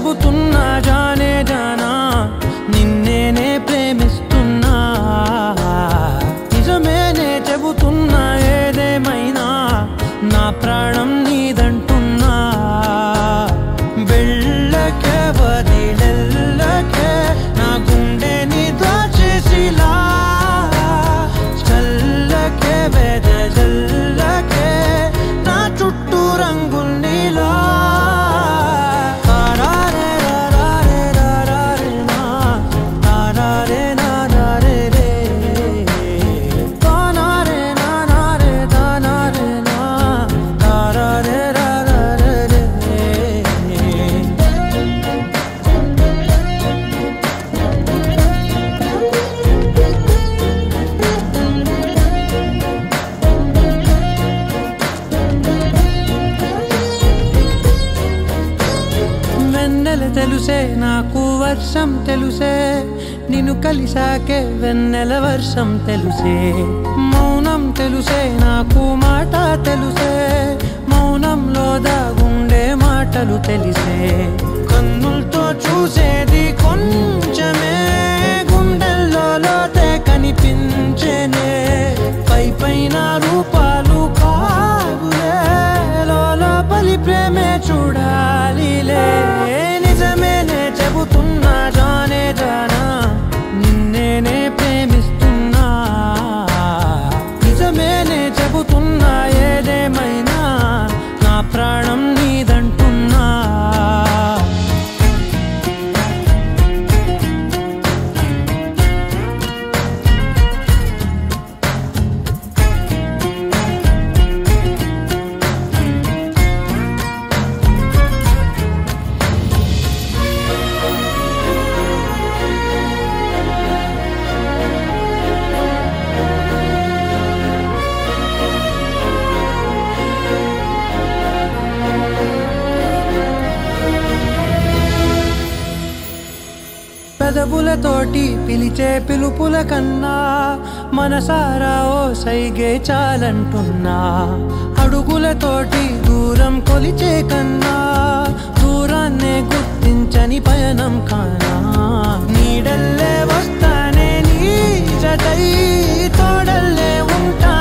చెబుతున్నా జానే జానా నిన్నేనే ప్రేమిస్తున్నా నిజమేనే చెబుతున్నా ఏదేమైనా నా ప్రాణం నీదంటున్నా వెళ్ళకే వదిలెళ్ళకే నా గుండెని దాచేసిలా చల్లకే వెదజల్లకే నా చుట్టూ రంగుల్నిలా తెలుసే నాకు వర్షం తెలుసే నిన్ను కలిసాకే వెన్నెల వర్షం తెలుసే మౌనం తెలుసే నాకు మాట తెలుసే మౌనంలో దాగుండే మాటలు తెలిసే కన్నులతో చూసేది కొంచెమే గుండెల్లో లోతే కనిపించేనే పై పైన రూపాలు కాదులే లోపలి ప్రేమే చూడాలిలే నిజమేనే చెబుతున్నా జానే జానా నిన్నేనే ప్రేమిస్తున్నా నిజమేనే చెబుతున్నా ఏదేమైనా నా ప్రాణం నీదంటున్నా పెదవులతోటి పిలిచే పిలుపుల కన్నా మనసారా ఓ సైగే చాలంటున్నా అడుగులతోటి దూరం కొలిచే కన్నా దూరాన్నే గుర్తించని పయనం కానా నీడల్లే వస్తానే నీ జతై తోడల్లే ఉంటా